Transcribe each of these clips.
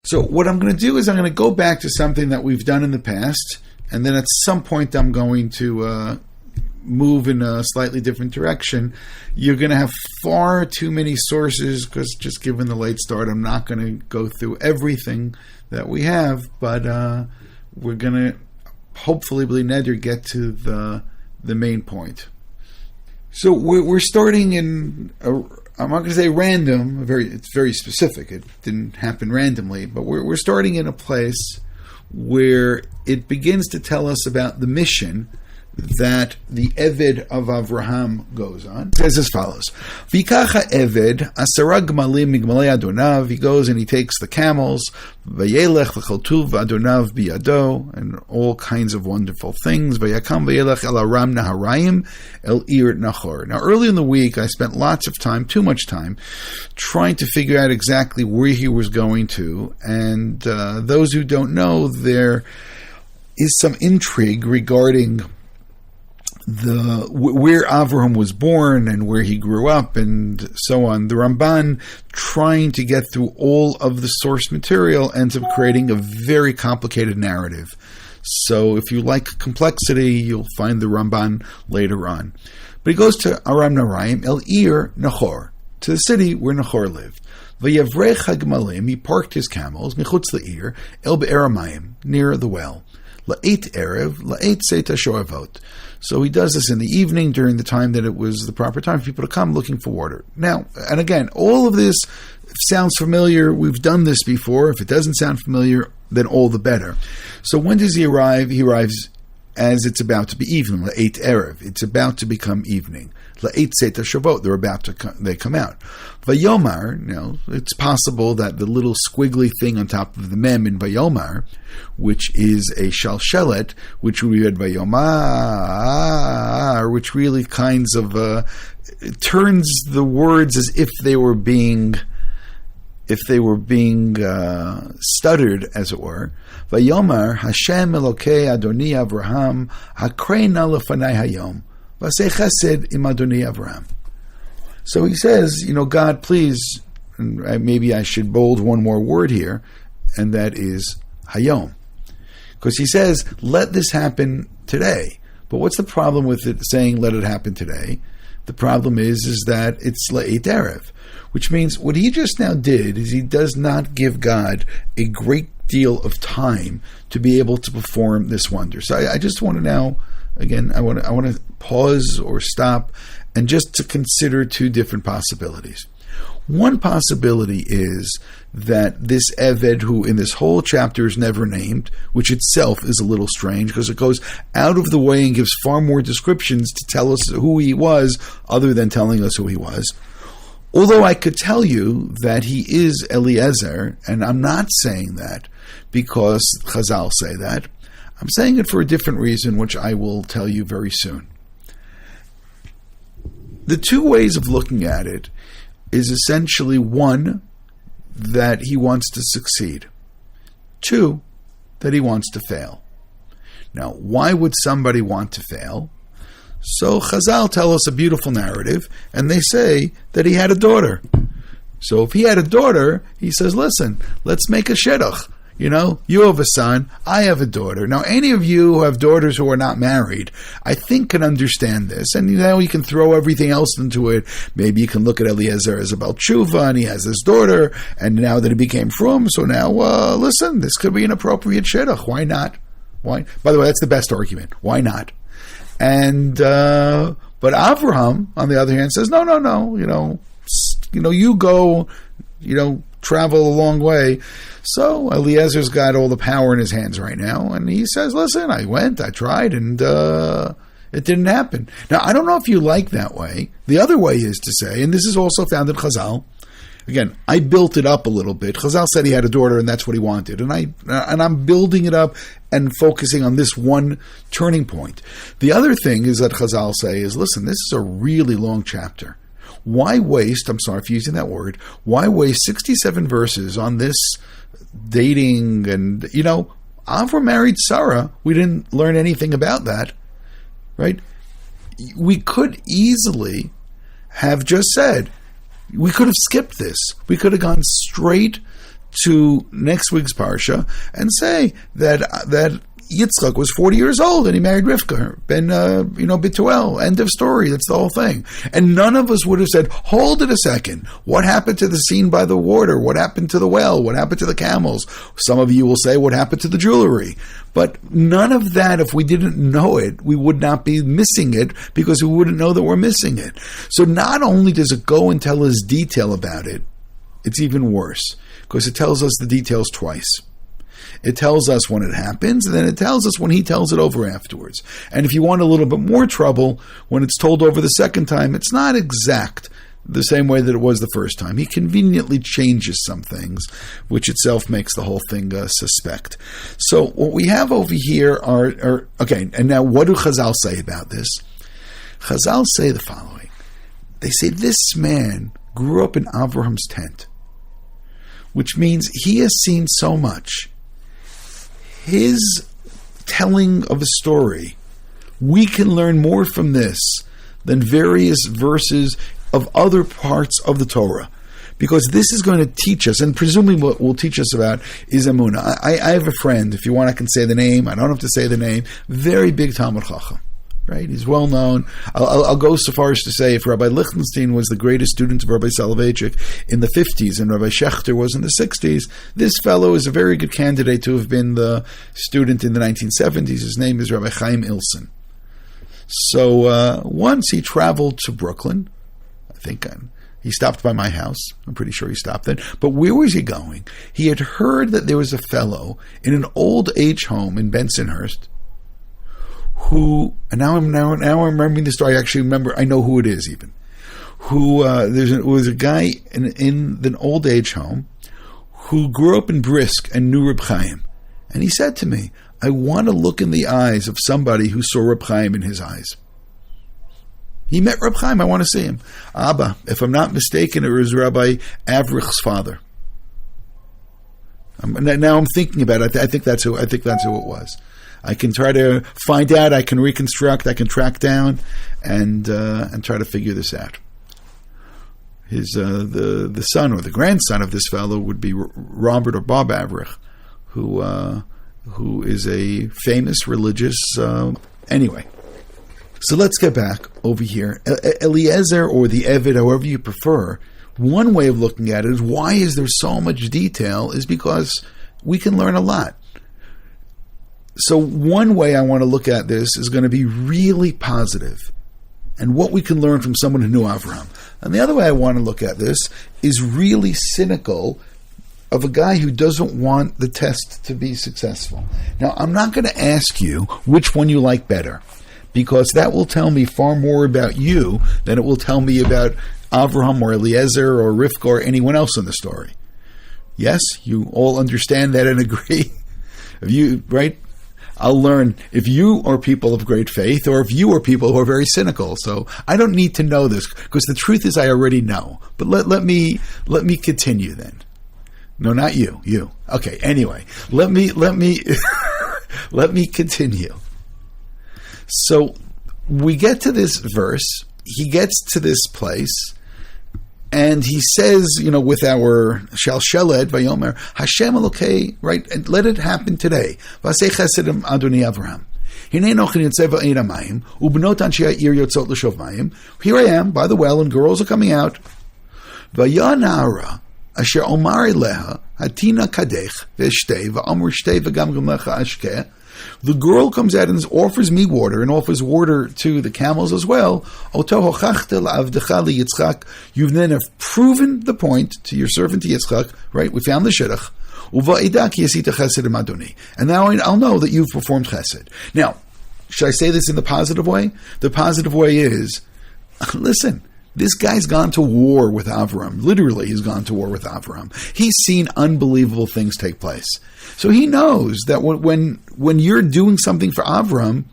So what I'm going to do is I'm going to go back to something that we've done in the past, and then at some point I'm going to move in a slightly different direction. You're going to have far too many sources, because just given the late start, I'm not going to go through everything that we have, but we're going to hopefully, b'li neder, get to the main point. So we're starting in I'm not going to say random. It's very specific. It didn't happen randomly, but we're starting in a place where it begins to tell us about the mission that the Eved of Avraham goes on. It says as follows: V'ikacha Eved asara gmalim migmalei Adonav. He goes and he takes the camels. Vayelech l'chaltuv Adonav biyado, and all kinds of wonderful things. Vayakam vayelech el aram naharayim el ir nachor. Now, early in the week, I spent lots of time, too much time, trying to figure out exactly where he was going to. And those who don't know, there is some intrigue regarding where Avraham was born and where he grew up and so on. The Ramban, trying to get through all of the source material, ends up creating a very complicated narrative. So if you like complexity, you'll find the Ramban later on. But he goes to Aram Naraim, El Ir Nachor, to the city where Nachor lived. Vayavrech hagmalim, he parked his camels, Michutz Le'ir, El Be'er Hamayim, near the well. La'et Erev, La'et Seta Shoevot. So he does this in the evening, during the time that it was the proper time for people to come looking for water. Now, and again, all of this sounds familiar. We've done this before. If it doesn't sound familiar, then all the better. So when does he arrive? He arrives as it's about to be evening. La'et Erev. It's about to become evening. La'et Seta Shavot. They come out. Vayomar, now, it's possible that the little squiggly thing on top of the mem in Vayomar, which is a shalshelet, which we read Vayomar, which really kinds of turns the words as if they were being stuttered, as it were. Vayomar Hashem Elokei Adoni Avraham Hakreina lefanai hayom v'aseh chesed im Adoni Avraham. So he says, God, please, and maybe I should bold one more word here, and that is hayom. Because he says, let this happen today. But what's the problem with it saying, let it happen today? The problem is that it's la'et erev, which means what he just now did is he does not give God a great deal of time to be able to perform this wonder. So I just want to now, again, I want to pause or stop and just to consider two different possibilities. One possibility is that this Eved, who in this whole chapter is never named, which itself is a little strange because it goes out of the way and gives far more descriptions to tell us who he was other than telling us who he was. Although I could tell you that he is Eliezer, and I'm not saying that because Chazal say that. I'm saying it for a different reason, which I will tell you very soon. The two ways of looking at it is essentially, one, that he wants to succeed. Two, that he wants to fail. Now, why would somebody want to fail? So Chazal tell us a beautiful narrative, and they say that he had a daughter. So if he had a daughter, he says, listen, let's make a shidduch. You have a son, I have a daughter. Now, any of you who have daughters who are not married, I think can understand this. And you can throw everything else into it. Maybe you can look at Eliezer as a Baal Tshuva, and he has his daughter, and now that he became frum, so now, listen, this could be an appropriate shidduch. Why not? Why? By the way, that's the best argument. Why not? And but Avraham, on the other hand, says, no. You go, travel a long way. So Eliezer's got all the power in his hands right now, and he says, listen, I went, I tried, and it didn't happen. Now, I don't know if you like that way. The other way is to say, and this is also found in Chazal. Again, I built it up a little bit. Chazal said he had a daughter, and that's what he wanted. And I'm building it up and focusing on this one turning point. The other thing is that Chazal say is, listen, this is a really long chapter. Why waste, I'm sorry for using that word, why waste 67 verses on this dating? And, Avram married Sarah. We didn't learn anything about that, right? We could easily have just said, we could have skipped this. We could have gone straight to next week's Parsha and say that Yitzchak was 40 years old and he married Rivka, Bituel, end of story, that's the whole thing. And none of us would have said, hold it a second, what happened to the scene by the water? What happened to the well? What happened to the camels? Some of you will say, what happened to the jewelry? But none of that, if we didn't know it, we would not be missing it because we wouldn't know that we're missing it. So not only does it go and tell us detail about it, it's even worse because it tells us the details twice. It tells us when it happens, and then it tells us when he tells it over afterwards. And if you want a little bit more trouble, when it's told over the second time, it's not exact the same way that it was the first time. He conveniently changes some things, which itself makes the whole thing suspect. So what we have over here are okay, and now what do Chazal say about this? Chazal say the following. They say this man grew up in Abraham's tent, which means he has seen so much. His telling of a story, we can learn more from this than various verses of other parts of the Torah, because this is going to teach us, and presumably what will teach us about is Emunah. I have a friend, if you want I can say the name, I don't have to say the name, very big Talmud Chacham. Right? He's well known. I'll go so far as to say if Rabbi Lichtenstein was the greatest student of Rabbi Soloveitchik in the 50s and Rabbi Schechter was in the 60s, this fellow is a very good candidate to have been the student in the 1970s. His name is Rabbi Chaim Ilson. So once he traveled to Brooklyn, I think he stopped by my house. I'm pretty sure he stopped then. But where was he going? He had heard that there was a fellow in an old age home in Bensonhurst who, and now I'm remembering the story. I actually remember, I know who it is even. Who was a guy in an old age home who grew up in Brisk and knew Reb Chaim, and he said to me, "I want to look in the eyes of somebody who saw Reb Chaim in his eyes." He met Reb Chaim. I want to see him. Abba, if I'm not mistaken, it was Rabbi Avrich's father. Now I'm thinking about it. I think that's who it was. I can try to find out. I can reconstruct. I can track down, and try to figure this out. His the son or the grandson of this fellow would be Robert or Bob Avrich, who is a famous religious. Anyway, so let's get back over here. Eliezer or the Eved, however you prefer. One way of looking at it is why is there so much detail? Is because we can learn a lot. So one way I want to look at this is going to be really positive and what we can learn from someone who knew Avraham. And the other way I want to look at this is really cynical of a guy who doesn't want the test to be successful. Now, I'm not going to ask you which one you like better, because that will tell me far more about you than it will tell me about Avraham or Eliezer or Rivka or anyone else in the story. Yes, you all understand that and agree. If you, right? I'll learn if you are people of great faith or if you are people who are very cynical. So I don't need to know this because the truth is I already know. But let me continue then. No, not you. You. Okay. Anyway, let me let me continue. So we get to this verse. He gets to this place. And he says, with our shalsheled vayomer, Hashem Elokei, right? And let it happen today. V'asei chesedim Adonai Avraham. Hinei nochin yotzei v'ein hamayim, u'bnot anshei ha'ir yotzot l'shov mayim. Here I am by the well, and girls are coming out. V'ya na'ara asher omar eleha hatina kadech v'shtei v'amr shtei v'gam gemlecha ashkeh. The girl comes out and offers me water and offers water to the camels as well. You've then have proven the point to your servant Yitzchak, right? We found the shidduch. And now I'll know that you've performed chesed. Now, should I say this in the positive way? The positive way is, listen, this guy's gone to war with Avram. Literally, he's gone to war with Avram. He's seen unbelievable things take place. So he knows that when you're doing something for Avram,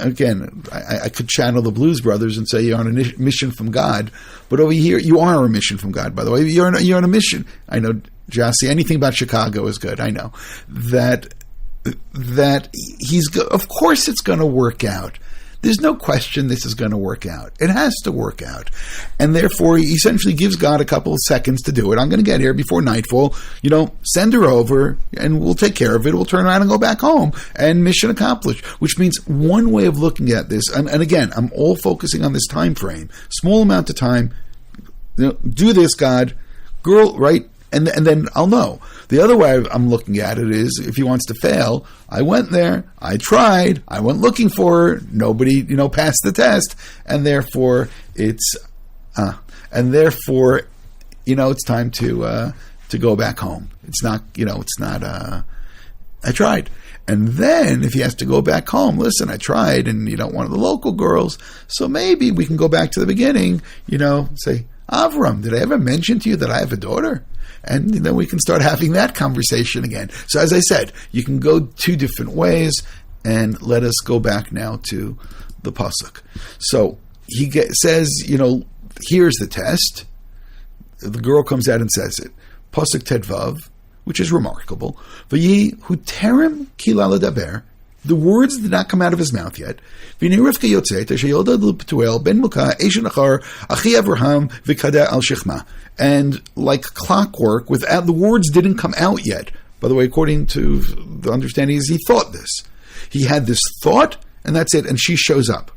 again, I could channel the Blues Brothers and say you're on a mission from God, but over here, you are on a mission from God, by the way. You're on a mission. I know, Jassy, anything about Chicago is good. I know. That of course it's going to work out. There's no question this is going to work out. It has to work out. And therefore, he essentially gives God a couple of seconds to do it. I'm going to get here before nightfall. Send her over, and we'll take care of it. We'll turn around and go back home. And mission accomplished. Which means one way of looking at this, and again, I'm all focusing on this time frame. Small amount of time. Do this, God. Girl, right? And then I'll know. The other way I'm looking at it is, if he wants to fail, I went there, I tried, I went looking for her, nobody, passed the test, and therefore it's time to go back home. It's not, I tried. And then if he has to go back home, listen, I tried, and you don't want the local girls, so maybe we can go back to the beginning, say, Avram, did I ever mention to you that I have a daughter? And then we can start having that conversation again. So as I said, you can go two different ways, and let us go back now to the pasuk. So he says, here's the test. The girl comes out and says it. Pasuk Tedvav, which is remarkable. V'yi hu terem kila ledaber. The words did not come out of his mouth yet. And like clockwork, the words didn't come out yet. By the way, according to the understanding, is he thought this. He had this thought, and that's it, and she shows up.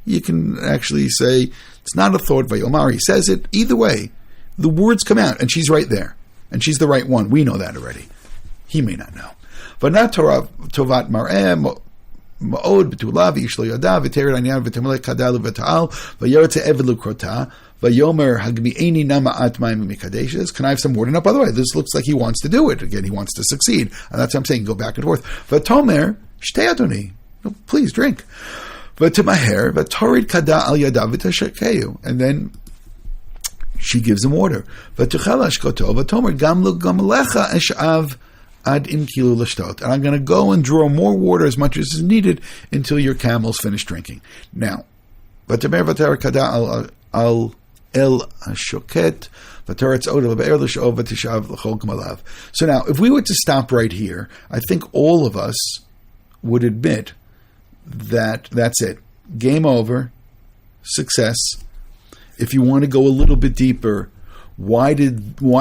You can actually say, it's not a thought, Vayomar, he says it. Either way, the words come out, and she's right there. And she's the right one. We know that already. He may not know. V'nat tovat mar'eh ma'od b'tula v'ish lo yada v'tered anyan v'temelech kadal v'ta'al v'yeret eved l'krota v'yomer hagmi'eni nama'at ma'im mikadeshes. Can I have some water? Now, by the way, this looks like he wants to do it. Again, he wants to succeed. And that's what I'm saying. Go back and forth. V'tomer shtei adoni. Please drink. V'temaher v'torid kada al yada v'tashakeu. And then she gives him water. V'tuchel ashkoto v'tomer gamlu gamalecha eshav ad im kilu l'shtot. And I'm going to go and draw more water as much as is needed until your camels finish drinking. Now, v'temer v'ter kada al el hashoket v'teretz odav v'be'er l'shov v'tishav l'chol gamalav. So now, if we were to stop right here, I think all of us would admit that that's it. Game over. Success. If you want to go a little bit deeper, why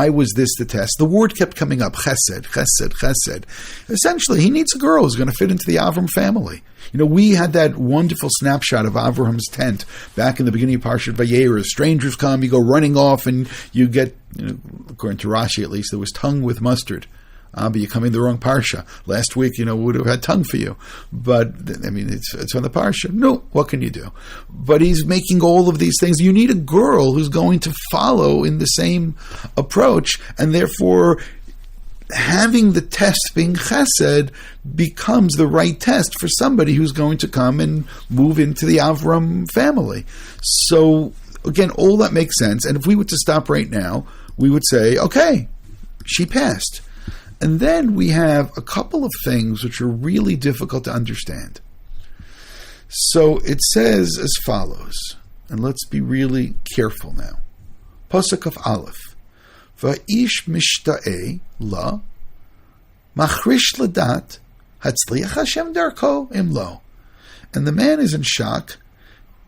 was this the test? The word kept coming up, chesed, chesed, chesed. Essentially, he needs a girl who's going to fit into the Avram family. We had that wonderful snapshot of Avram's tent back in the beginning of Parshat Vayera. Strangers come, you go running off, and you get, according to Rashi at least, there was tongue with mustard. But you're coming the wrong Parsha. Last week, would have had tongue for you. But, it's on the Parsha. No, what can you do? But he's making all of these things. You need a girl who's going to follow in the same approach, and therefore having the test being chesed becomes the right test for somebody who's going to come and move into the Avram family. So, again, all that makes sense. And if we were to stop right now, we would say, okay, she passed. And then we have a couple of things which are really difficult to understand. So it says as follows, and let's be really careful now. Pasuk of Aleph. Va'ish mishta'e la machrish ladat hatzliach Hashem darko imlo. And the man is in shock,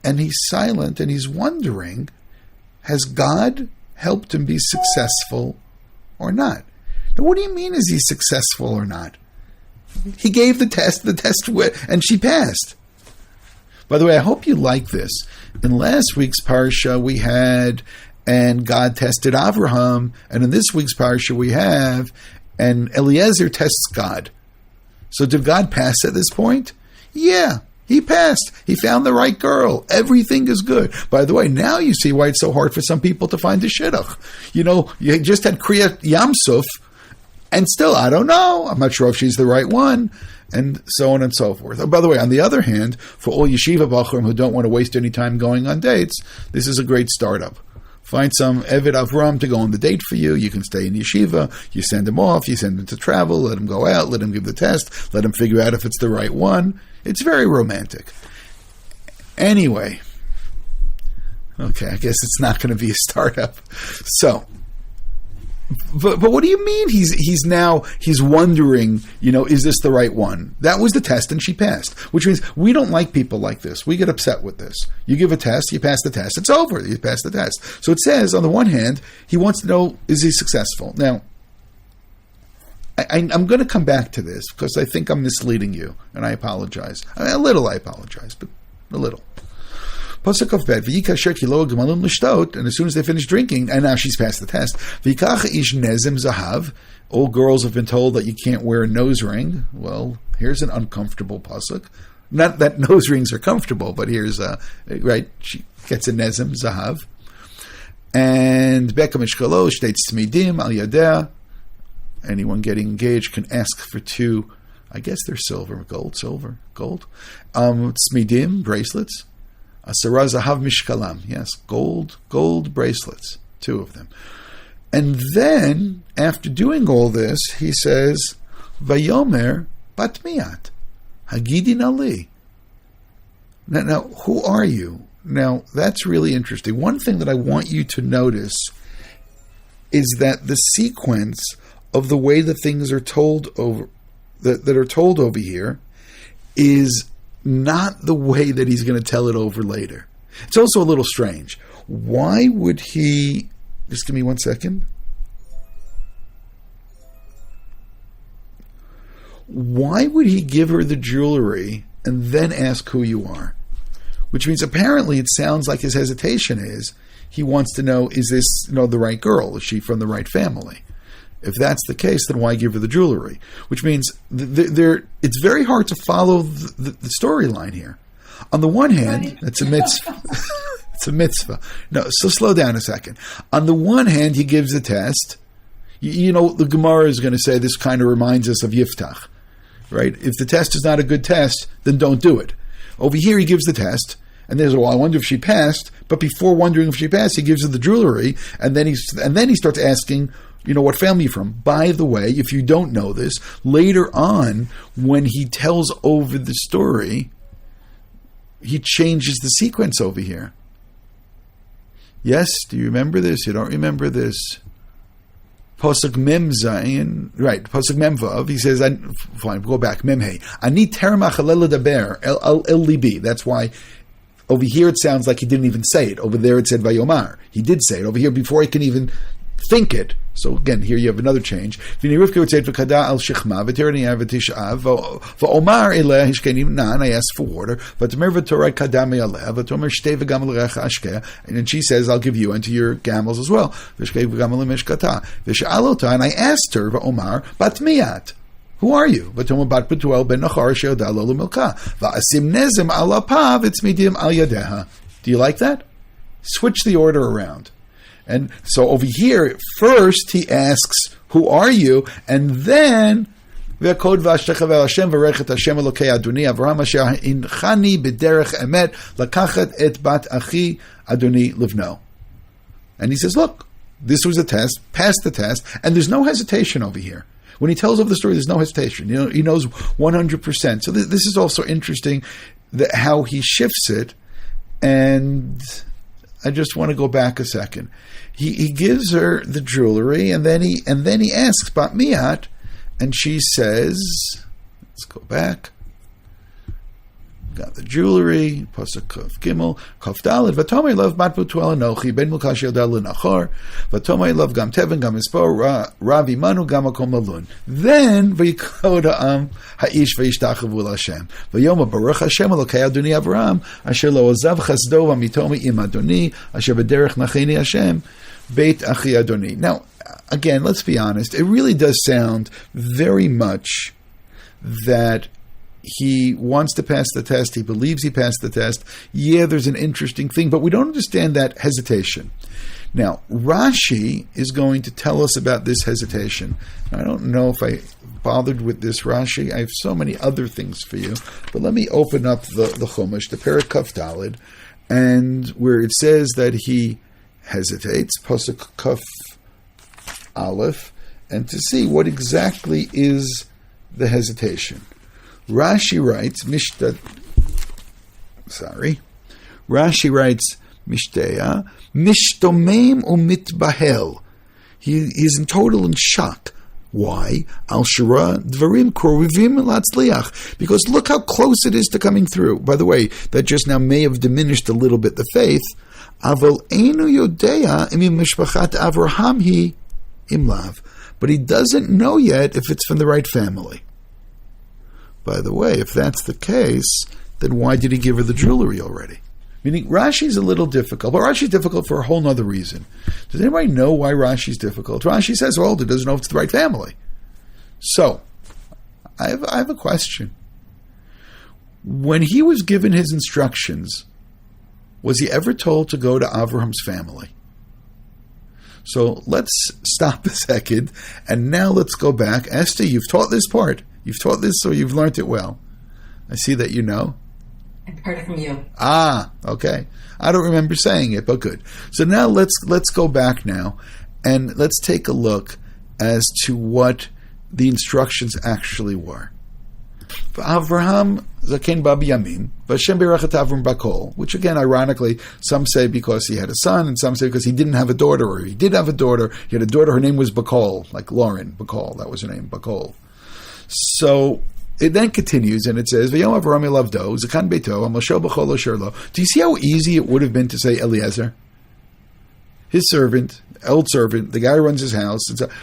and he's silent, and he's wondering, has God helped him be successful or not? Now, what do you mean, is he successful or not? He gave the test and she passed. By the way, I hope you like this. In last week's Parsha, we had, and God tested Avraham, and in this week's Parsha, we have, and Eliezer tests God. So did God pass at this point? Yeah, he passed. He found the right girl. Everything is good. By the way, now you see why it's so hard for some people to find a shidduch. You just had Kriyat Yamsuf, and still, I don't know. I'm not sure if she's the right one, and so on and so forth. Oh, by the way, on the other hand, for all yeshiva bachurim who don't want to waste any time going on dates, this is a great startup. Find some Eved Avram to go on the date for you. You can stay in yeshiva. You send him off. You send him to travel. Let him go out. Let him give the test. Let him figure out if it's the right one. It's very romantic. Anyway, okay, I guess it's not going to be a startup. So, But what do you mean he's wondering, is this the right one? That was the test and she passed, which means we don't like people like this. We get upset with this. You give a test, you pass the test, it's over. You pass the test. So it says, on the one hand, he wants to know, is he successful? Now, I'm going to come back to this because I think I'm misleading you, and I apologize. I apologize, but a little. Pasuk of Bet, v'yikasher kilo gemalim l'shtot, and as soon as they finish drinking, and now she's passed the test, v'yikach ish nezim zahav, all girls have been told that you can't wear a nose ring. Well, here's an uncomfortable pasuk. Not that nose rings are comfortable, but here's, she gets a nezim zahav. And Beka mishkalo, shtates tzmidim al yadeh. Anyone getting engaged can ask for 2, I guess they're silver, gold. Tzmidim, bracelets. Asara zahav mishkalam, yes, gold bracelets, 2 of them. And then, after doing all this, he says, Vayomer bat miat, hagidin ali. Now, who are you? Now, that's really interesting. One thing that I want you to notice is that the sequence of the way the things are told over, that are told over here, is not the way that he's going to tell it over later. It's also a little strange. Why would he... Just give me 1 second. Why would he give her the jewelry and then ask who you are? Which means apparently it sounds like his hesitation is he wants to know, is this the right girl? Is she from the right family? If that's the case, then why give her the jewelry? Which means it's very hard to follow the storyline here. On the one hand, it's a mitzvah. It's a mitzvah. No, so slow down a second. On the one hand, he gives the test. The Gemara is going to say this kind of reminds us of Yiftach, right? If the test is not a good test, then don't do it. Over here, he gives the test, and there's, I wonder if she passed. But before wondering if she passed, he gives her the jewelry, and then he starts asking, what family you're from. By the way, if you don't know this, later on, when he tells over the story, he changes the sequence over here. Yes, do you remember this? You don't remember this? Pasuk Mem Zayin, right? Pasuk Mem Vav. He says, "Fine, go back. Mem Hey. Ani terma chalel daber el libi." That's why over here it sounds like he didn't even say it. Over there it said Vayomar. He did say it. Over here, before he can even think it. So again, here you have another change. I asked her, I asked for water. And then she says, I'll give you and to your camels as well. And I asked her, who are you? Do you like that? Switch the order around. And so over here, first he asks, who are you? And then, Avraham asher inchani b'derech emet lakachet et bat achi adoni livno. And he says, look, this was a test, passed the test, and there's no hesitation over here. When he tells over the story, there's no hesitation. He knows 100%. So this is also interesting, how he shifts it. And I just want to go back a second. He gives her the jewelry, and then he asks bat miat, and she says, let's go back. Got the jewelry. Pasuk Kaf Gimel Kaf Daled. Vatomei love bat butuel anochi ben mulkash yodal lenachor. Vatomei love gam teven gam ispo ravi manu gam akom malun. Then vayikoda haish vayishtachavu l'Hashem. Vayoma baruch Hashem Elokei Adoni Avraham asher lo ozav chasdo v'mitomi im Adoni asher b'derech nacheni Hashem beit achi Adoni. Now, again, let's be honest. It really does sound very much that he wants to pass the test. He believes he passed the test. Yeah, there's an interesting thing, but we don't understand that hesitation. Now, Rashi is going to tell us about this hesitation. I don't know if I bothered with this Rashi. I have so many other things for you, but let me open up the Chumash, the Perek Kaf Daled, and where it says that he hesitates, Pasuk Kaf Aleph, and to see what exactly is the hesitation. Rashi writes, Mishtea, Mishtomem umitbahel. He's in total shock. Why? Al shara dvarim korivim latzliach. Because look how close it is to coming through. By the way, that just now may have diminished a little bit the faith. Aval einu yodea imim mishpachat Avraham hi imlav. But he doesn't know yet if it's from the right family. By the way, if that's the case, then why did he give her the jewelry already? Meaning, Rashi's a little difficult, but Rashi's difficult for a whole other reason. Does anybody know why Rashi's difficult? Rashi says, well, he doesn't know if it's the right family. So, I have a question. When he was given his instructions, was he ever told to go to Avraham's family? So, let's stop a second, and now let's go back. Esther, you've taught this part. You've taught this, so you've learned it well. I see that you know. I heard it from you. Ah, okay. I don't remember saying it, but good. So now let's go back now, and let's take a look as to what the instructions actually were. Avraham zaken babi yamim, v'Hashem berachat Avram bakol, which again, ironically, some say because he had a son, and some say because he didn't have a daughter, or he did have a daughter. He had a daughter. Her name was Bakol, like Lauren Bakol. That was her name, Bakol. So it then continues, and it says, "V'yom Avraham elavdo zakan beito amoshel b'chol asher lo." Do you see how easy it would have been to say Eliezer, his servant, old servant, the guy who runs his house?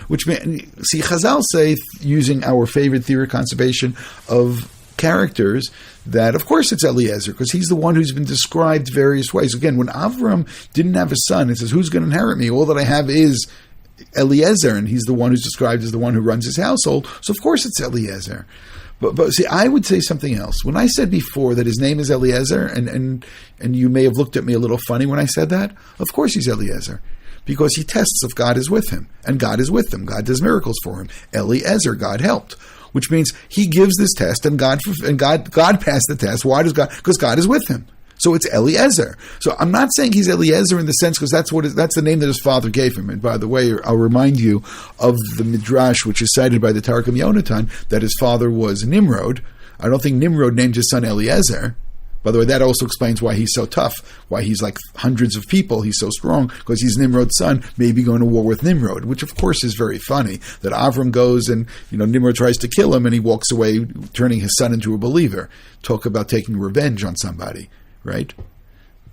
Which see, Chazal say, using our favorite theory of conservation of characters, that of course it's Eliezer because he's the one who's been described various ways. Again, when Avram didn't have a son, it says, "Who's going to inherit me? All that I have is Eliezer," and he's the one who's described as the one who runs his household. So of course it's Eliezer. But see, I would say something else. When I said before that his name is Eliezer, and you may have looked at me a little funny when I said that, of course he's Eliezer, because he tests if God is with him, and God is with him. God does miracles for him. Eliezer, God helped, which means he gives this test, and God passed the test. Why does God? Because God is with him. So it's Eliezer. So I'm not saying he's Eliezer in the sense because that's the name that his father gave him. And by the way, I'll remind you of the Midrash, which is cited by the Targum Yonatan, that his father was Nimrod. I don't think Nimrod named his son Eliezer. By the way, that also explains why he's so tough, why he's like hundreds of people, he's so strong, because he's Nimrod's son, maybe going to war with Nimrod, which of course is very funny, that Avram goes and, Nimrod tries to kill him and he walks away, turning his son into a believer. Talk about taking revenge on somebody. Right?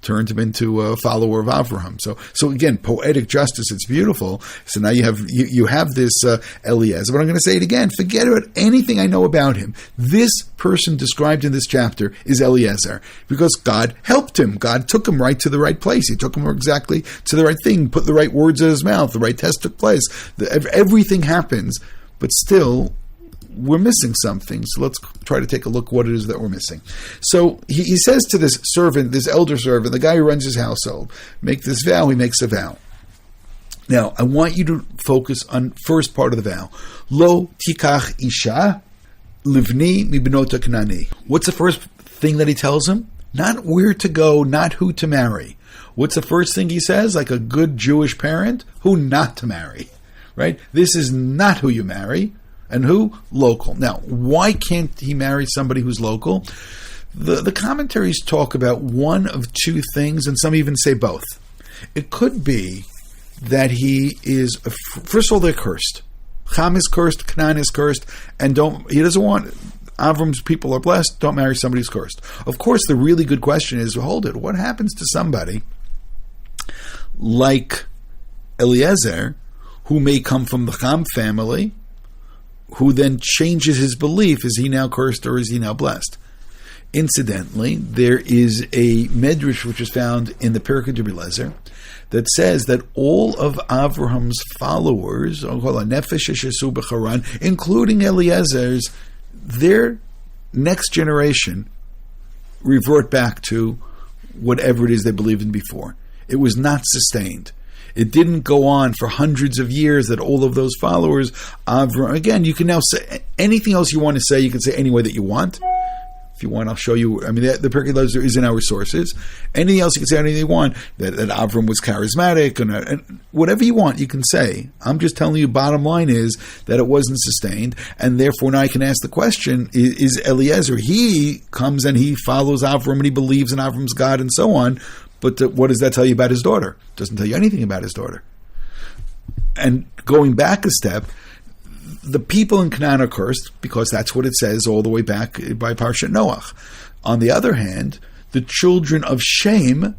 Turned him into a follower of Avraham. So again, poetic justice, it's beautiful. So now you have this Eliezer. But I'm going to say it again, forget about anything I know about him. This person described in this chapter is Eliezer, because God helped him. God took him right to the right place. He took him exactly to the right thing, put the right words in his mouth, the right test took place. Everything happens, but still, we're missing something. So let's try to take a look what it is that we're missing. So he says to this servant, this elder servant, the guy who runs his household, make this vow. He makes a vow. Now, I want you to focus on first part of the vow. Lo tikach isha livni mibnota knani. What's the first thing that he tells him? Not where to go, not who to marry. What's the first thing he says? Like a good Jewish parent, who not to marry. Right? This is not who you marry. And who? Local. Now, why can't he marry somebody who's local? The commentaries talk about one of two things, and some even say both. It could be that he is, first of all, they're cursed. Ham is cursed, Canaan is cursed, and he doesn't want, Avram's people are blessed, don't marry somebody who's cursed. Of course, the really good question is, hold it, what happens to somebody like Eliezer, who may come from the Ham family, who then changes his belief? Is he now cursed or is he now blessed? Incidentally, there is a medrash which is found in the Parshat of Eliezer that says that all of Avraham's followers, including Eliezer's, their next generation revert back to whatever it is they believed in before. It was not sustained. It didn't go on for hundreds of years that all of those followers, Avram, again, you can now say anything else you want to say, you can say any way that you want. If you want, I'll show you. I mean, the Parshat Eliezer is in our sources. Anything else, you can say anything you want. That Avram was charismatic, and whatever you want, you can say. I'm just telling you, bottom line is that it wasn't sustained, and therefore now I can ask the question, is Eliezer, he comes and he follows Avram, and he believes in Avram's God, and so on, but what does that tell you about his daughter? It doesn't tell you anything about his daughter. And going back a step, the people in Canaan are cursed because that's what it says all the way back by Parshat Noach. On the other hand, the children of Shem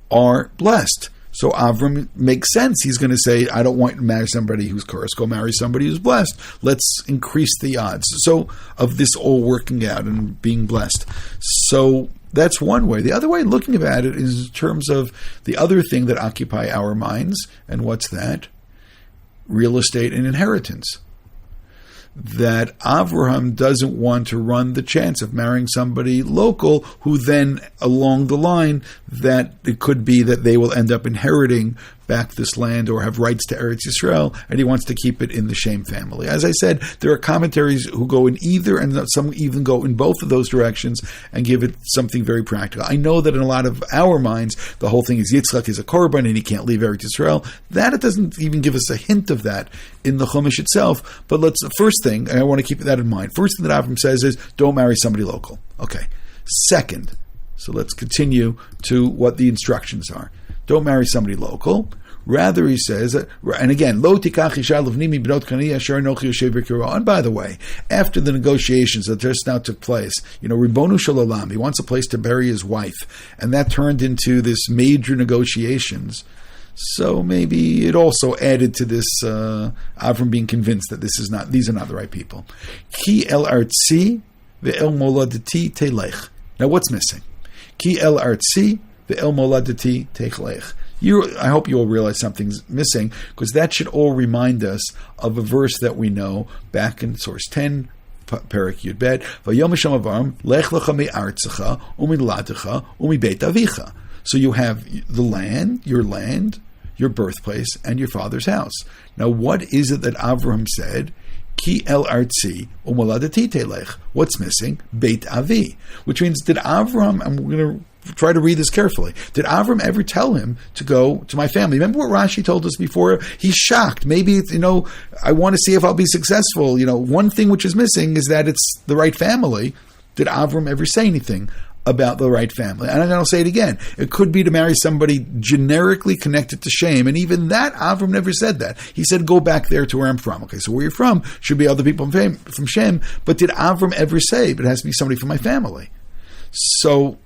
are blessed. So Avram makes sense. He's going to say, I don't want to marry somebody who's cursed. Go marry somebody who's blessed. Let's increase the odds. So of this all working out and being blessed. So that's one way. The other way looking at it is in terms of the other thing that occupy our minds. And what's that? Real estate and inheritance. That Avraham doesn't want to run the chance of marrying somebody local who then, along the line, that it could be that they will end up inheriting back this land or have rights to Eretz Yisrael, and he wants to keep it in the Shem family. As I said, there are commentaries who go in either, and some even go in both of those directions and give it something very practical. I know that in a lot of our minds, the whole thing is Yitzchak is a korban and he can't leave Eretz Yisrael. That it doesn't even give us a hint of that in the Chumash itself. But the first thing, and I want to keep that in mind, first thing that Avram says is, don't marry somebody local. Okay. Second, so let's continue to what the instructions are. Don't marry somebody local. Rather, he says, and again, lo tikach isha levnimi b'not kani asher anochi yoshev b'kiro. And by the way, after the negotiations that just now took place, Ribonu Shel Olam, he wants a place to bury his wife, and that turned into this major negotiations. So maybe it also added to this Avram being convinced that these are not the right people. Ki el artzi ve'el moladati telech. Now, what's missing? Ki el artzi ve'el moladati telech. I hope you all realize something's missing, because that should all remind us of a verse that we know back in source 10, Perek Yud Bet, Vayom Hashem Avram, Lech lecha me'artzecha, u'miladecha, u'mibeit avicha. So you have the land, your birthplace, and your father's house. Now, what is it that Avraham said? Ki el artzi u'moladati telech. What's missing? Beit avi. Which means, did Avraham, I'm going to try to read this carefully, did Avram ever tell him to go to my family? Remember what Rashi told us before? He's shocked. Maybe, I want to see if I'll be successful. One thing which is missing is that it's the right family. Did Avram ever say anything about the right family? And I'm going to say it again. It could be to marry somebody generically connected to Shem, and even that, Avram never said that. He said, go back there to where I'm from. Okay, so where you're from should be other people from Shem, but did Avram ever say, but it has to be somebody from my family? So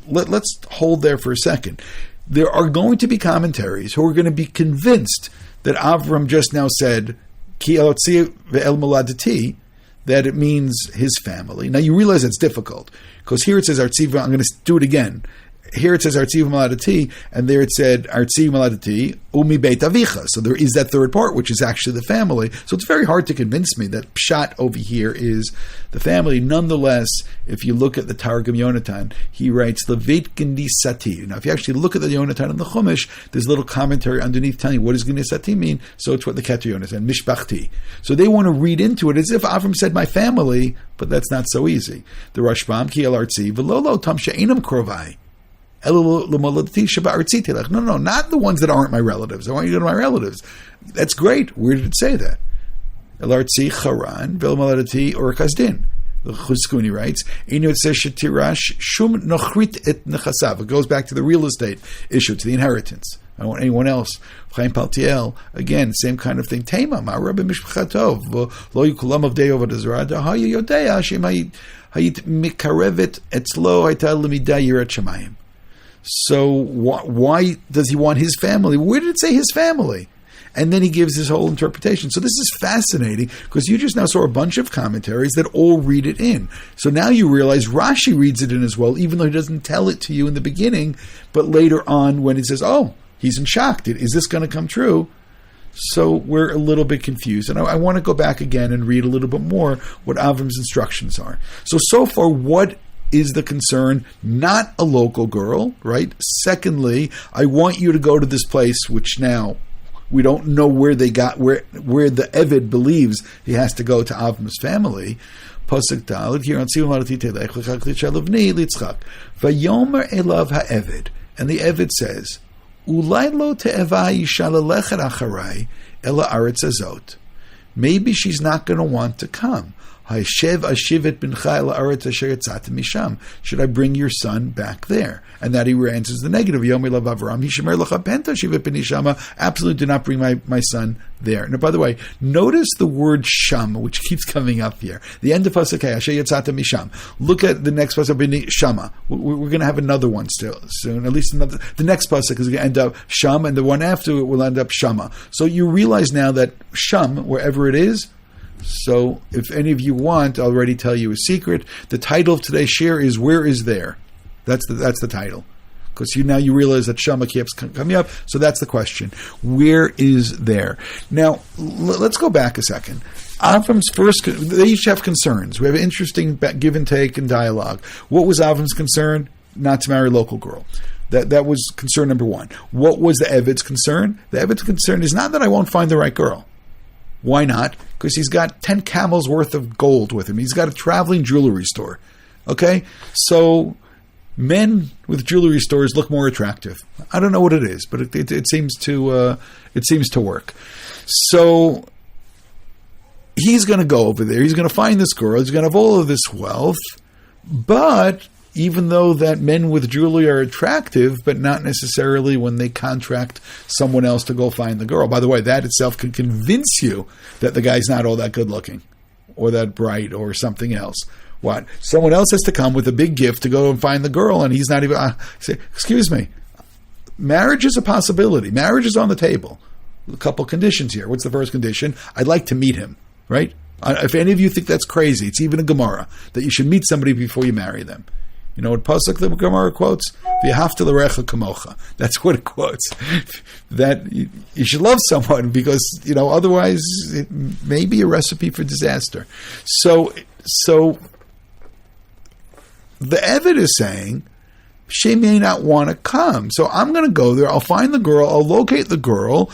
let's hold there for a second. There are going to be commentaries who are going to be convinced that Avram just now said, Ki elotzi ve'el moladati, that it means his family. Now you realize it's difficult, because here it says Artziva, I'm going to do it again. Here it says Artziva Maladati, and there it said Artziva Maladati, Umi Beit Avicha. So there is that third part, which is actually the family. So it's very hard to convince me that Pshat over here is the family. Nonetheless, if you look at the Targum Yonatan, he writes, Levit Gindi Sati. Now, if you actually look at the Yonatan and the Chumash, there's a little commentary underneath telling you what does Gindi Sati mean. So it's what the Keter Yonatan, Mishpachti. So they want to read into it as if Avram said my family, but that's not so easy. The Rashbam, Ki El Artzi, V'lolo Tam She'enam Krovai. No, not the ones that aren't my relatives. I want you to go to my relatives. That's great. Where did it say that? El Artzi Charan, Vel Maladati or Kazdin. The Chuzkuni writes, it says Shetirash Shum Nochrit et Nechasav. It goes back to the real estate issue, to the inheritance. I don't want anyone else. Chaim Paltiel, again, same kind of thing. Tema, Ma Rabbi Mishpachatov, Lo Yukulam of Deo Vadazrada, Haya Yodea, Shem Hayit Mikarevet Etzlo Hayta Lemida Yirat Shemayim. So why does he want his family? Where did it say his family? And then he gives his whole interpretation. So this is fascinating, because you just now saw a bunch of commentaries that all read it in. So now you realize Rashi reads it in as well, even though he doesn't tell it to you in the beginning, but later on when he says, oh, he's in shock. Is this going to come true? So we're a little bit confused. And I want to go back again and read a little bit more what Avram's instructions are. So far, what is the concern? Not a local girl, right? Secondly, I want you to go to this place, which now we don't know where they got, where the Eved believes he has to go to Avram's family. Pasuk Daled here on Tzivim Alatite Lech L'Chak L'Shalavni Litzchak Vayomer Elav HaEved, and the Eved says, Ulai lo te'eva yisha lelechet acharai ela aretz azot. Maybe she's not going to want to come. Should I bring your son back there? And that he answers the negative. Absolutely do not bring my son there. Now, by the way, notice the word shama, which keeps coming up here. The end of Pasuk Misham. Look at the next Pasuk, Shama. We're going to have another one still soon. At least another. The next Pasuk is going to end up Sham, and the one after it will end up Shama. So you realize now that Sham, wherever it is. So if any of you want, I'll already tell you a secret. The title of today's share is "Where is There?" That's the title, because you realize that Shama keeps coming up. So that's the question: where is there? Now let's go back a second. Avram's first, they each have concerns. We have an interesting give and take and dialogue. What was Avram's concern? Not to marry a local girl. That was concern number one. What was the Eved's concern? The Eved's concern is not that I won't find the right girl. Why not? Because he's got 10 camels worth of gold with him. He's got a traveling jewelry store. Okay? So men with jewelry stores look more attractive. I don't know what it is, but it seems to work. So he's going to go over there. He's going to find this girl. He's going to have all of this wealth. But even though that men with jewelry are attractive, but not necessarily when they contract someone else to go find the girl. By the way, that itself could convince you that the guy's not all that good looking or that bright or something else. What? Someone else has to come with a big gift to go and find the girl, and he's not even... say, excuse me. Marriage is a possibility. Marriage is on the table. A couple conditions here. What's the first condition? I'd like to meet him, right? If any of you think that's crazy, it's even a Gemara, that you should meet somebody before you marry them. You know what Pasuk the Gemara quotes? V'yahavta l'recha kamocha. That's what it quotes. That you should love someone because, otherwise it may be a recipe for disaster. So the Eved is saying, she may not want to come. So I'm going to go there. I'll find the girl. I'll locate the girl.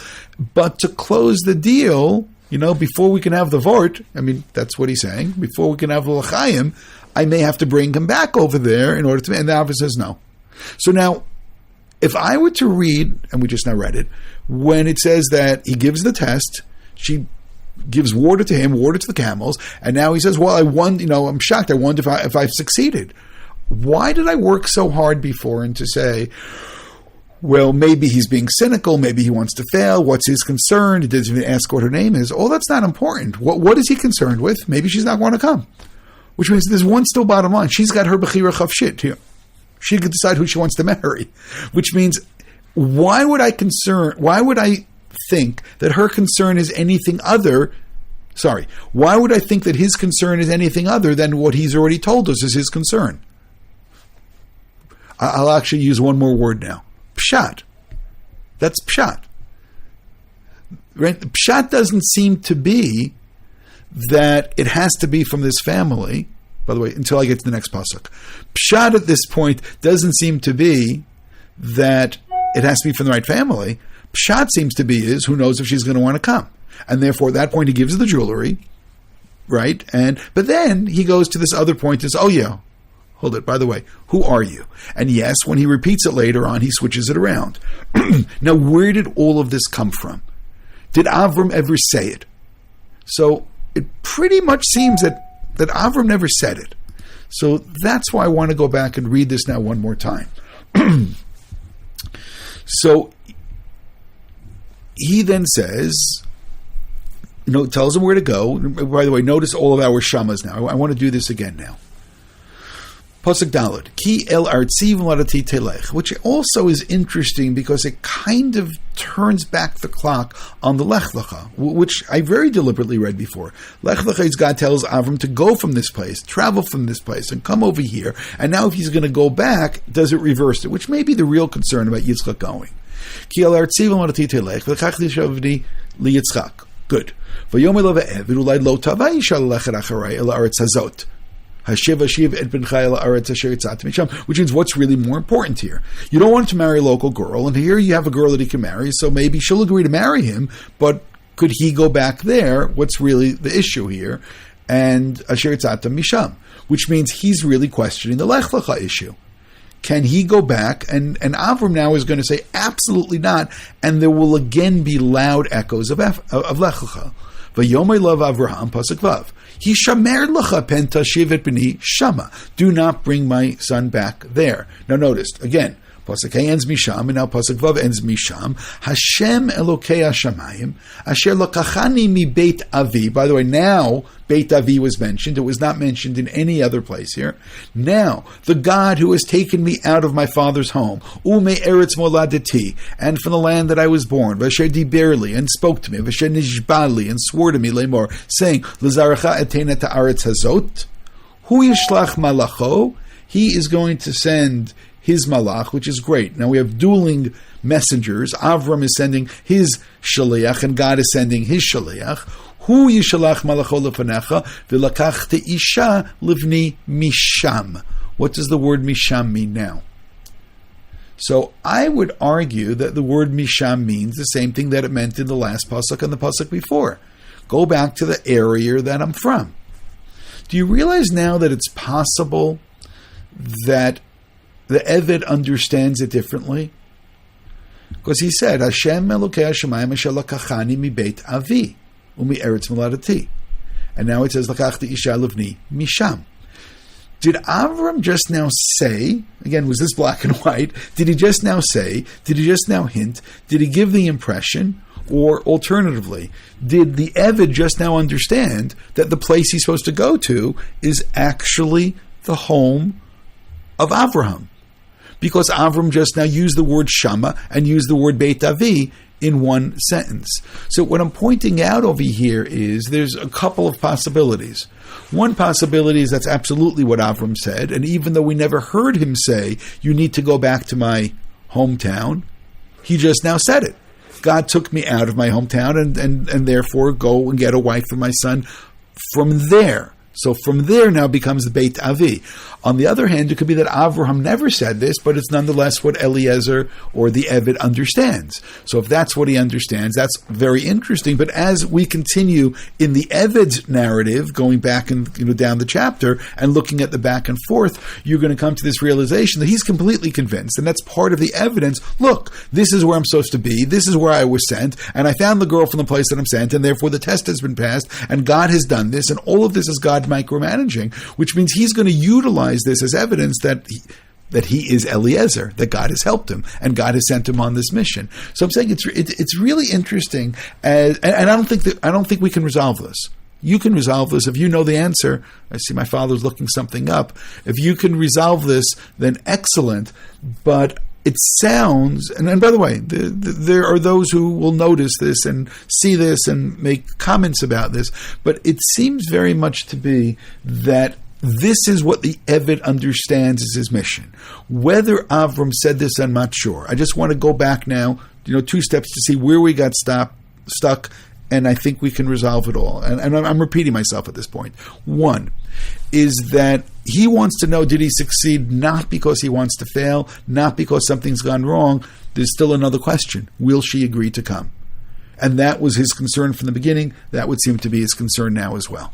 But to close the deal, before we can have the vort, that's what he's saying, before we can have the l'chaim, I may have to bring him back over there in order to... And the Avram says no. So now, if I were to read, and we just now read it, when it says that he gives the test, she gives water to him, water to the camels, and now he says, well, I won, I'm shocked. I wonder if I've succeeded. Why did I work so hard before and to say, well, maybe he's being cynical, maybe he wants to fail, what's his concern? He doesn't even ask what her name is. Oh, that's not important. What is he concerned with? Maybe she's not going to come. Which means there's one still bottom line. She's got her bechira chavshit here. She could decide who she wants to marry. Which means, why would I think that her concern is anything other... why would I think that his concern is anything other than what he's already told us is his concern? I'll actually use one more word now. Pshat. That's pshat. Right? Pshat doesn't seem to be that it has to be from this family. By the way, until I get to the next pasuk. Pshat at this point doesn't seem to be that it has to be from the right family. Pshat seems to be is, who knows if she's going to want to come. And therefore, at that point, he gives her the jewelry, right? But then he goes to this other point and says, oh yeah, hold it, by the way, who are you? And yes, when he repeats it later on, he switches it around. Now, where did all of this come from? Did Avram ever say it? So it pretty much seems that Avram never said it. So that's why I want to go back and read this now one more time. So he then says, tells him where to go. By the way, notice all of our shamas now. I want to do this again now. Pasuk Daled, Ki el artziv ladati telech, which also is interesting because it kind of turns back the clock on the Lech Lecha, which I very deliberately read before. Lech Lecha is God tells Avram to go from this place, travel from this place, and come over here. And now if he's going to go back, does it reverse it? Which may be the real concern about Yitzchak going. Ki el artziv ladati telech, v'chach lishavdi li Yitzchak. Good. V'yom elav e'ev, v'ulai lo tavai shal lechet acharei el aretz hazot. Which means what's really more important here. You don't want him to marry a local girl, and here you have a girl that he can marry, so maybe she'll agree to marry him, but could he go back there? What's really the issue here? And Asher Tzata Misham, which means he's really questioning the Lech Lecha issue. Can he go back? And Avram now is going to say, absolutely not, and there will again be loud echoes of Lech Lecha. V'yomei love Avraham, pasuk vav. Hishamer lecha pen tashiv et b'ni shama. Do not bring my son back there. Now notice, again, pasuk Hey ends misham, and now pasuk vav ends misham. Hashem Elokei Hashamayim, asher lakachani mi beit avi. By the way, now Beit Avi was mentioned. It was not mentioned in any other place here. Now, the God who has taken me out of my father's home, ume eretz moladati, and from the land that I was born, v'asher diberli, and spoke to me, v'asher nishbali, and swore to me, lemor, saying, l'zaracha etena ta'aretz hazot, hu yishlach malacho, he is going to send his malach, which is great. Now we have dueling messengers. Avram is sending his shaliach, and God is sending his shaliach. Hu yishalach malacho lefanecha v'lakachta isha livni misham. What does the word misham mean now? So I would argue that the word misham means the same thing that it meant in the last pasuk and the pasuk before. Go back to the area that I'm from. Do you realize now that it's possible that the Eved understands it differently? Because he said, Hashem Elokei Hashemayim asher lakachani mi beit avi. And now it says, Lakachti Isha Livni Misham. Did Avram just now say, again, was this black and white? Did he just now say, did he just now hint, did he give the impression, or alternatively, did the Eved just now understand that the place he's supposed to go to is actually the home of Avraham? Because Avram just now used the word Shama and used the word Beit Avi in one sentence. So what I'm pointing out over here is there's a couple of possibilities. One possibility is that's absolutely what Avram said, and even though we never heard him say, you need to go back to my hometown, he just now said it. God took me out of my hometown and therefore go and get a wife for my son from there. So from there now becomes the Beit Avi. On the other hand, it could be that Avraham never said this, but it's nonetheless what Eliezer or the Eved understands. So if that's what he understands, that's very interesting. But as we continue in the Eved's narrative, going back and down the chapter and looking at the back and forth, you're going to come to this realization that he's completely convinced, and that's part of the evidence. Look, this is where I'm supposed to be. This is where I was sent, and I found the girl from the place that I'm sent, and therefore the test has been passed, and God has done this, and all of this is God micromanaging, which means he's going to utilize this as evidence that he is Eliezer, that God has helped him, and God has sent him on this mission. So I'm saying it's really interesting, and I don't think we can resolve this. You can resolve this if you know the answer. I see my father's looking something up. If you can resolve this, then excellent. But it sounds, and by the way, there are those who will notice this and see this and make comments about this, but it seems very much to be that this is what the Eved understands as his mission. Whether Avram said this, I'm not sure. I just want to go back now, 2 steps to see where we got stuck, and I think we can resolve it all. And I'm repeating myself at this point. One is that he wants to know, did he succeed not because he wants to fail, not because something's gone wrong. There's still another question. Will she agree to come? And that was his concern from the beginning. That would seem to be his concern now as well.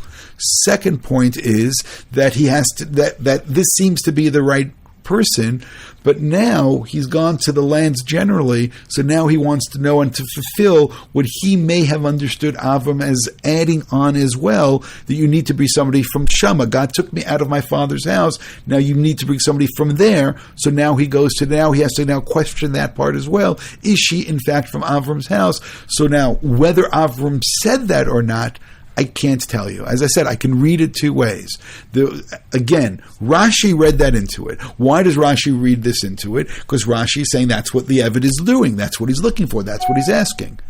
Second point is that he has to, that this seems to be the right person, but now he's gone to the lands generally, so now he wants to know and to fulfill what he may have understood Avram as adding on as well, that you need to bring somebody from Shama. God took me out of my father's house, now you need to bring somebody from there, so now he has to now question that part as well. Is she in fact from Avram's house? So now, whether Avram said that or not, I can't tell you. As I said, I can read it 2 ways. Again, Rashi read that into it. Why does Rashi read this into it? Because Rashi is saying that's what the Eved is doing. That's what he's looking for. That's what he's asking.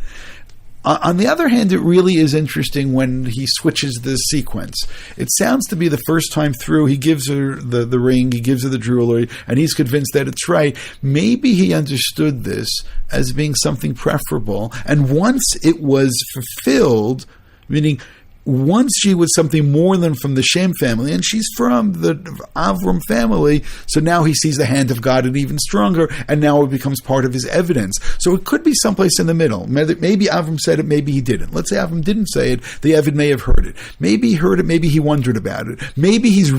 On the other hand, it really is interesting when he switches the sequence. It sounds to be the first time through, he gives her the ring, he gives her the jewelry, and he's convinced that it's right. Maybe he understood this as being something preferable, and once it was fulfilled, meaning once she was something more than from the Shem family, and she's from the Avram family, so now he sees the hand of God and even stronger, and now it becomes part of his evidence. So it could be someplace in the middle. Maybe Avram said it, maybe he didn't. Let's say Avram didn't say it, the Eved may have heard it. Maybe he heard it, maybe he wondered about it. Maybe he's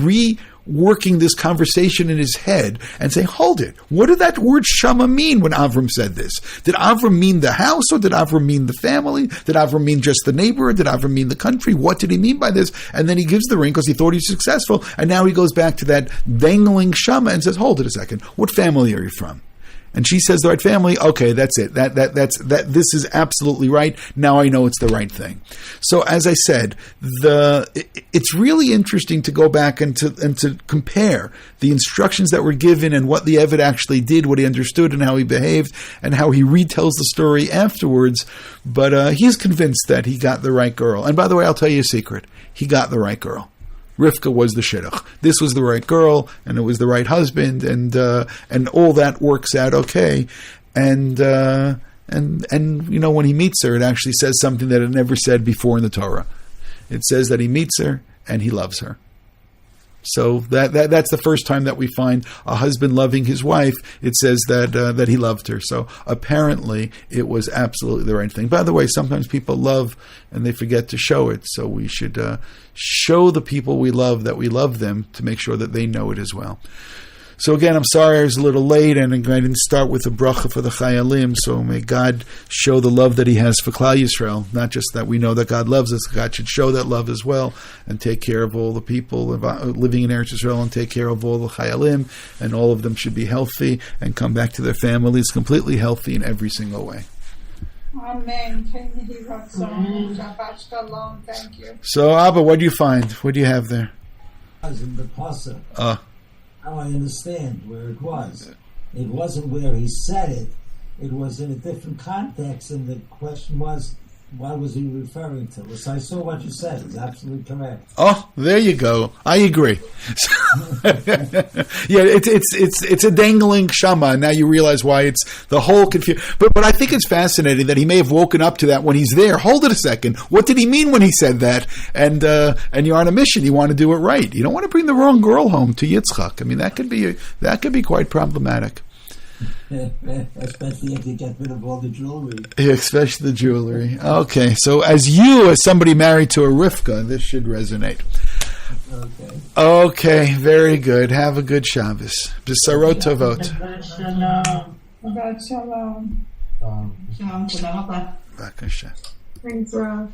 working this conversation in his head and saying, hold it, what did that word Shama mean when Avram said this? Did Avram mean the house, or did Avram mean the family? Did Avram mean just the neighbor? Did Avram mean the country? What did he mean by this? And then he gives the ring because he thought he was successful, and now he goes back to that dangling Shama and says, hold it a second, what family are you from? And she says the right family. Okay, that's it. This is absolutely right. Now I know it's the right thing. So as I said, it's really interesting to go back and to compare the instructions that were given and what the Eved actually did, what he understood, and how he behaved, and how he retells the story afterwards. But he's convinced that he got the right girl. And by the way, I'll tell you a secret: he got the right girl. Rivka was the shidduch. This was the right girl, and it was the right husband, and all that works out okay. And when he meets her, it actually says something that it never said before in the Torah. It says that he meets her and he loves her. So that's the first time that we find a husband loving his wife. It says that he loved her. So apparently it was absolutely the right thing. By the way, sometimes people love and they forget to show it. So we should show the people we love that we love them, to make sure that they know it as well. So again, I'm sorry I was a little late, and I didn't start with a bracha for the Chayalim. So may God show the love that He has for Klal Yisrael. Not just that we know that God loves us, God should show that love as well, and take care of all the people living in Eretz Yisrael, and take care of all the Chayalim, and all of them should be healthy and come back to their families completely healthy in every single way. Amen. Shabbat shalom. Thank you. So Abba, what do you find? What do you have there? In the Parsha. Now I understand where it was. It wasn't where he said it. It was in a different context, and the question was, what was he referring to? So I saw what you said. It's absolutely correct. Oh, there you go. I agree. Yeah, it's a dangling shama. Now you realize why it's the whole confusion. But I think it's fascinating that he may have woken up to that when he's there. Hold it a second. What did he mean when he said that? And you're on a mission. You want to do it right. You don't want to bring the wrong girl home to Yitzchak. I mean, that could be quite problematic. Especially if you get rid of all the jewelry. Yeah, especially the jewelry. Okay, so as somebody married to a Rivka, this should resonate. Okay, very good. Have a good Shabbos. B'sarot tovot. Shabbat shalom. Shalom. Todah rabba. B'kasha. Thanks, Rav.